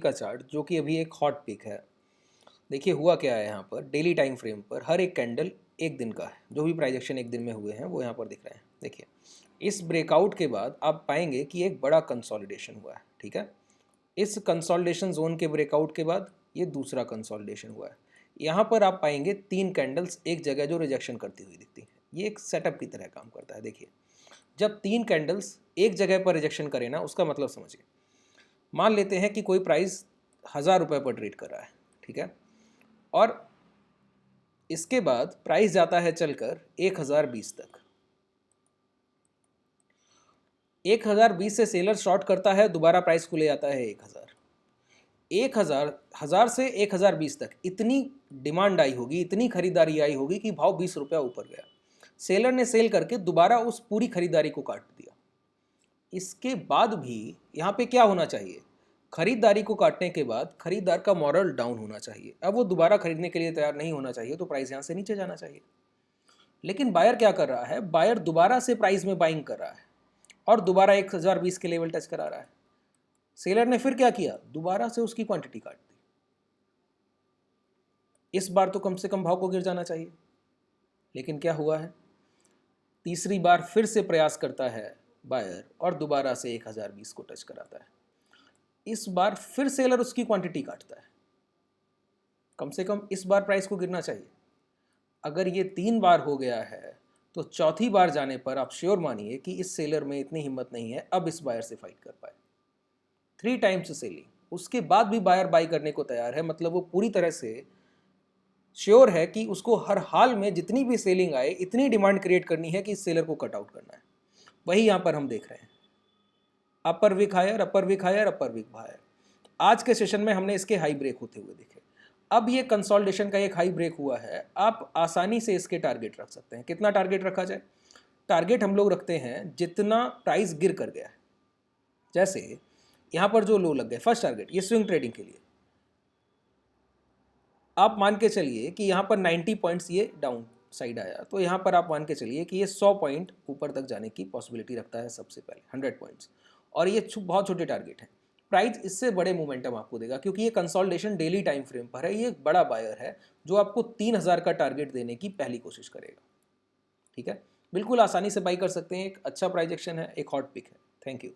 का चार्ट जो कि अभी एक हॉट पिक है। देखिए हुआ क्या है यहाँ पर, डेली टाइम फ्रेम पर हर एक कैंडल एक दिन का है, जो भी प्राइस एक्शन एक दिन में हुए हैं वो यहाँ पर दिख रहे हैं। देखिए इस ब्रेकआउट के बाद आप पाएंगे कि एक बड़ा कंसोलिडेशन हुआ है। ठीक है, इस कंसोलिडेशन जोन के ब्रेकआउट के बाद ये दूसरा कंसोलिडेशन हुआ है। यहाँ पर आप पाएंगे 3 कैंडल्स एक जगह जो रिजेक्शन करती हुई दिखती हैं। ये एक सेटअप की तरह काम करता है। देखिए जब 3 कैंडल्स एक जगह पर रिजेक्शन करें ना, उसका मतलब समझिए। मान लेते हैं कि कोई प्राइस 1000 रुपये पर ट्रेड कर रहा है। ठीक है, और इसके बाद प्राइस जाता है चलकर 1020 तक। 1020 से सेलर शॉर्ट करता है, दोबारा प्राइस को ले आता है 1000 से 1020 तक इतनी डिमांड आई होगी, इतनी खरीदारी आई होगी कि भाव 20 रुपया ऊपर गया। सेलर ने सेल करके दोबारा उस पूरी खरीदारी को काट दिया। इसके बाद भी यहाँ पे क्या होना चाहिए, खरीदारी को काटने के बाद खरीदार का मॉरल डाउन होना चाहिए। अब वो दोबारा खरीदने के लिए तैयार नहीं होना चाहिए, तो प्राइस यहाँ से नीचे जाना चाहिए। लेकिन बायर क्या कर रहा है, बायर दोबारा से प्राइस में बाइंग कर रहा है और दोबारा 1020 के लेवल टच करा रहा है। सेलर ने फिर क्या किया, दोबारा से उसकी क्वांटिटी काट दी। इस बार तो कम से कम भाव को गिर जाना चाहिए, लेकिन क्या हुआ है, तीसरी बार फिर से प्रयास करता है बायर और दोबारा से 1020 को टच कराता है। इस बार फिर सेलर उसकी क्वांटिटी काटता है। कम से कम इस बार प्राइस को गिरना चाहिए। अगर ये 3 बार हो गया है तो चौथी बार जाने पर आप श्योर मानिए कि इस सेलर में इतनी हिम्मत नहीं है अब इस बायर से फाइट कर पाए। 3 टाइम्स सेलिंग, उसके बाद भी बायर बाई करने को तैयार है, मतलब वो पूरी तरह से श्योर है कि उसको हर हाल में जितनी भी सेलिंग आए इतनी डिमांड क्रिएट करनी है कि इस सेलर को कट आउट करना है। वही यहाँ पर हम देख रहे हैं, अपर विक हायर, अपर विक हायर, अपर विक हायर। आज के सेशन में हमने इसके हाई ब्रेक होते हुए देखे। अब ये कंसोलिडेशन का एक हाई ब्रेक हुआ है, आप आसानी से इसके टारगेट रख सकते हैं। कितना टारगेट रखा जाए, टारगेट हम लोग रखते हैं जितना प्राइस गिर कर गया है। जैसे यहाँ पर जो लो लग गए, फर्स्ट टारगेट ये स्विंग ट्रेडिंग के लिए आप मान के चलिए कि यहाँ पर 90 पॉइंट्स ये डाउन साइड आया, तो यहाँ पर आप मान के चलिए कि ये 100 पॉइंट ऊपर तक जाने की पॉसिबिलिटी रखता है सबसे पहले, 100 पॉइंट्स। और ये बहुत छोटे टारगेट हैं। प्राइस इससे बड़े मोमेंटम आपको देगा क्योंकि ये कंसोलिडेशन डेली टाइम फ्रेम पर है। ये एक बड़ा बायर है जो आपको 3000 का टारगेट देने की पहली कोशिश करेगा। ठीक है, बिल्कुल आसानी से बाई कर सकते हैं। एक अच्छा प्राइस एक्शन है, एक हॉट पिक है। Thank you.